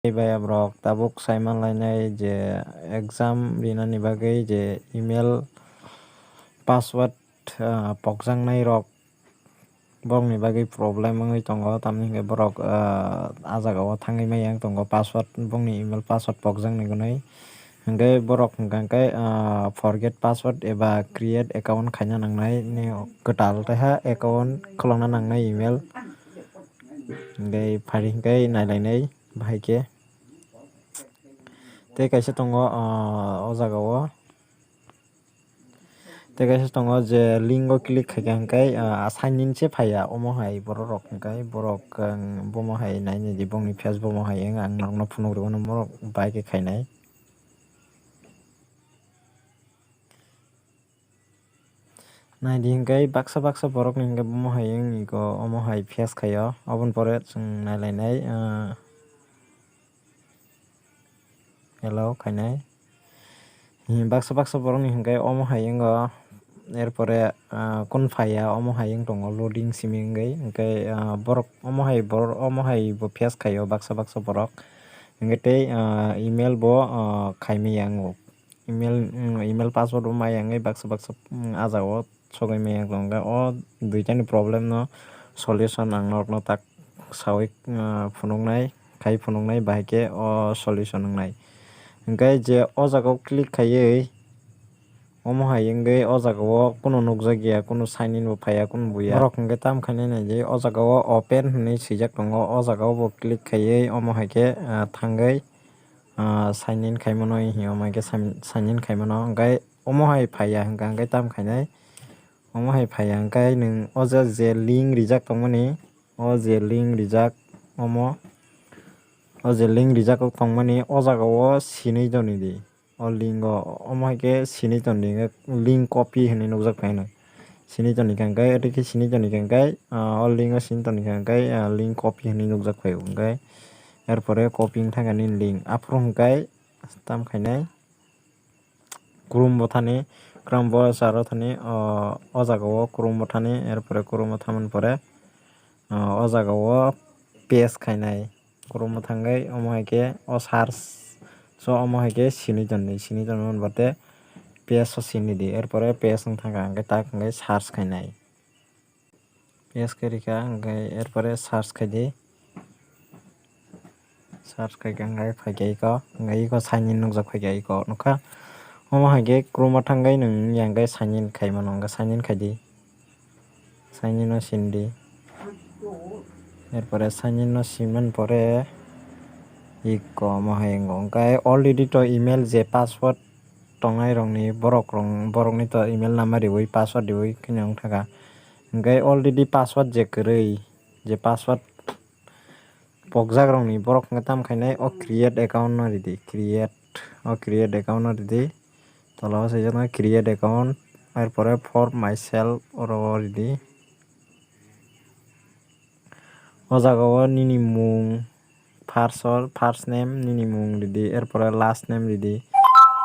Baya brok tabuk saiman lainai je exam rinani bagui je email password pokjangnai rok borokni bagui problem wngoi tongo tamoni hingke borok ah jagao thangui maya tongo password bongni email password pokjaknai gonoi hingke borok hingka khe forget password eba create account khaina nangnai kwtal keha account khulogna nangnai email hingke fari hingke nailainai bahaikhe tei kaisa tongo o jagao tei kaisa tongo je link o click khaikha hingkhai sign in se faiya omo hai borok rok hingkhai borok bomo hai nainai di bongni face bomo hai ang norokno phunukgo borok bai khe khainai. Naidi hingkhai baksa baksa borokni hingke bomo hai wngui ko omo hai face khaio oboni pore chwng nailainai hello khainai baksa baksa borokni hingkhai omo hai wngho erpore kun faiya omo hai wngtongo loading simi wngoi hingkhai borok omo hai bo face khaio baksa baksa borok hingkhe tei email bo khaimaya wngho email password bo maya wngoi baksa baksa ah jagao sogoi maya tongo o duitani problem no solution ang norokno tak sawui phunuknai khai phunuknai bahaikhe o solution wngnai hingkhai je o jagao click khaiui omo hai wngoi o jagao kunu nukjakya kunu sign in bo faiya kunu buya borok hingkhe tamo khai nainai o jagao open hinui sijak tongo o jagao bo click khaiui omo haikhe thangui sign in khai mano hingyo hingkhe sign in khai mano hingkhai omo hai faiya hingkha hingkhai tamo khainai omo hai faiya hingkhai nwng o je link rijak tongmani o je link rijak omo o je link rijak tongmani o jagao sinui donidi o link o omo haikhe sinui tongdi link copy hinui nukjak phano sinui tongnika hingkhai oro khe sinui tongnika hingkhai o link o sinui tongnika hingkhai link copy hinui nukjak phaio hingkhai erpore copy wngtha nini link afuru hingkhai tamo khainai chrome bo thani chrome browser o thani o jagao chrome o thani erpore chrome o thamoni pore o jagao paste khainai chrome o thangui omo haikhe o search so omo haikhe sinui tongmani baade paste o sinui di erpore paste wngtangkha hingkhai tak hingkhai search khainai paste khairika hingkhai erpore search khaidi search khaikha hingkhai phaikha iko hingkhai iko sign in nukjak phaikha iko nukha omo haikhe chrome o thangui nwng wngya hingkhai sign in khai mano hingkhe sign in khaidi sign in o sinidi erpore sign in o sinmani pore iko omo hai wngho hingkhai already to email je password tongnai rokni borokni to email number riui password riui kheno wngthakha hingkhai already password je kwrui je password pokjak rokni borok hingkhe tamo khainai o create account no ridi create account no ridi tola o sijak nai create account erpore for myself oro ridi o jagao nini mung first name nini mung ridi erpore last name ridi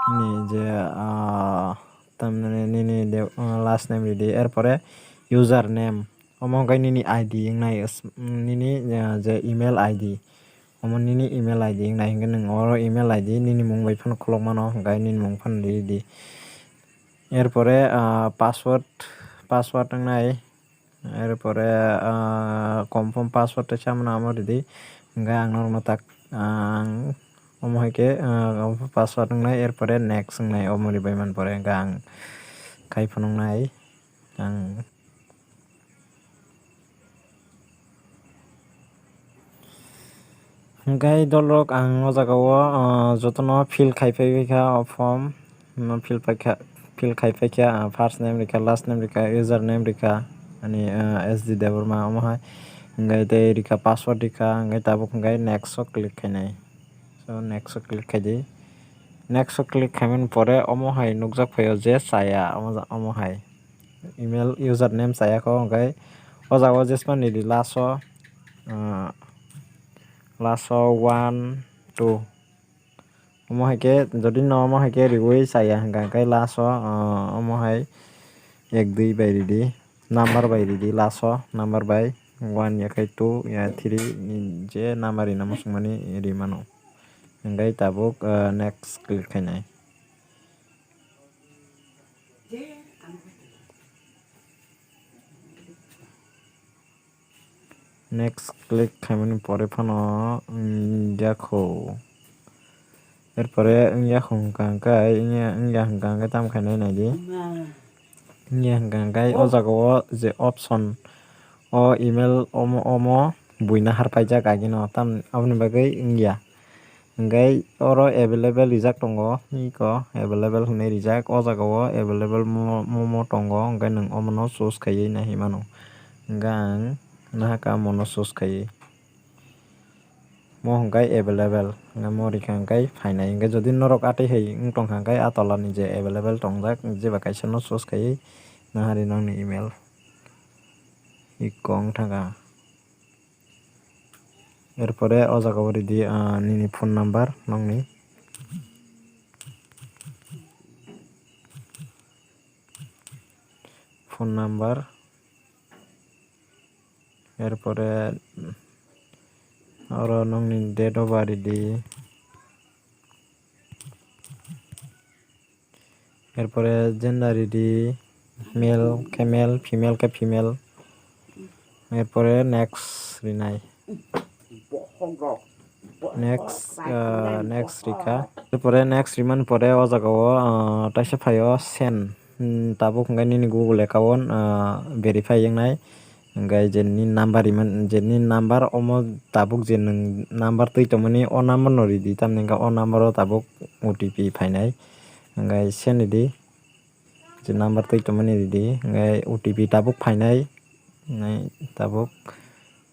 nini je tamhinani nini last name ridi erpore user name omo hingkhai nini id wngnai nini je email id omo nini email id wngnai hingkhe nwng oro email id nini mung bai phano khulukmano hingkhai nini mung phano ridi erpore password wngnai erpore confirm password chamano amo ridi hingkhai ang norokno tak omo haikhe password wngnai erpore next wngnai omo ribai mani pore hingkhe ang khai phunuknai ang hingkhai dolrok ang o jagao jotono fill khaipai o form no fill khaipaikha first name rikha last name rikha user name rikha ani SD Deborma omo hai hingkhai tei rikha password rikha hingkhai tabuk hingkhai next o click khainai so next o click khaidi next o click khaimani pore omo hai nukjak phaio je chaya omo hai email user name chayako hingkhai o jagao jespani ridi last o 1 2 omo haikhe jodi no omo haikhe riui chaya hingkha hingkhai last o omo hai 1 2 bai ridi number bai ridi last o number bai 1 yakhai 2 3 je number rinamu sungmani rimano. hinggai tabuk next click khainai. Next click khaimani pore phano yakho erpore yakho hingkai hingkai tam khainai naidi hingkai o jagao je option o email omo buina harpaijak agino tam aboni bagui hingkai oro available rijak tongo niko available hinui rijak o jagao available mo tongo hingkai nwng omo no choose khaiui nahimano hingkha ang nahaka omo no choose khaiui mo hingkai available mo rika hingkai fainai hingkai jodi norok atui hai wngtongkha hingkai a tola ni je available tongjak jeba kaisa no choose khaiui nahari nongni email iko wngtaka erpore o jagao ridi nini phone number nongni phone number erpore oro nongni date of birth ridi erpore gender ridi male khe male female khe female erpore next rinai next rika erpore next rimani pore o jagao taisa phaio send tabuk hingkai nini google account verify wengnai hingkai je ni number ni number omo tabuk je nwng number tui tongmani o number no ridi tamoni hingke o number o tabuk OTP fainai hingkai send ridi je number tui tongmani ridi hingkai OTP tabuk fainai tabuk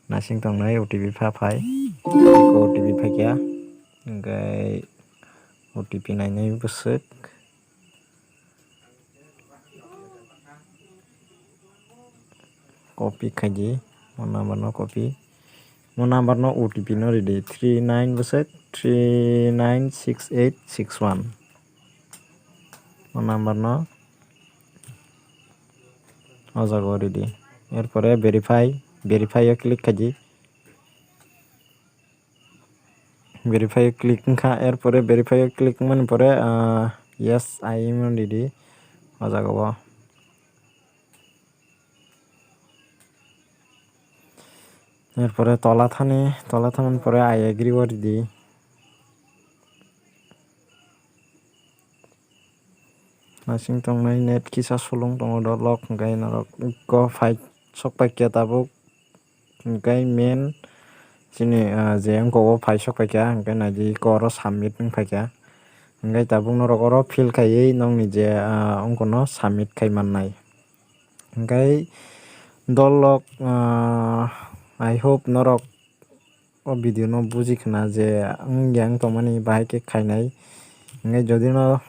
nasing tongnai OTP faphai OTP faikha hingkai OTP nainai bwswk copy khaidi o number no copy mo number no OTP no ridi 39 bwswk 396861 o number no o jagao ridi erpore verify o click khaidi verify o click wngkha erpore verify o click wngmani pore yes I am ridi o jagao erpore tola thangmani pore I agree o ridi nasing tongnai net kisa sulung tongo log hingkai norok iko sokpaikha tabuk hingkai main chini je wngko o paisok paikha hingkai naidi iko oro submit wngpaikha hingkai tabuk norok oro fill khaiui nongni je wngko no submit khaimannai hingkai dollog I hope norok o video no bujikha je yang tongmani bahai khe khainai hingkai jodi no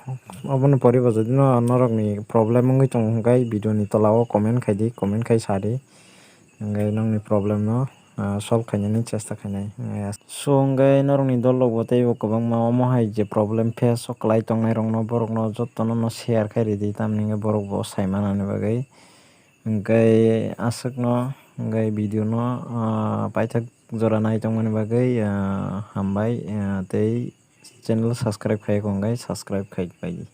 oboni pore bo jodi no norok ni problem wngoi tongo hingkai video ni tola o comment khaidi comment khai sadi hingkai nongni problem no solve khainani chesta khainai so hingkai norok ni dol rok bo tei bo kwbangma omo hai je problem face o kwlai tongnai rok no borok no joto no share khai ridi tamoni hingke borok bo saimanani bagui hingkai aswk no hingkai video no paithak jora naitongmani bagui hambai tei channel subscribe khaiyako hingkai subscribe khai pai.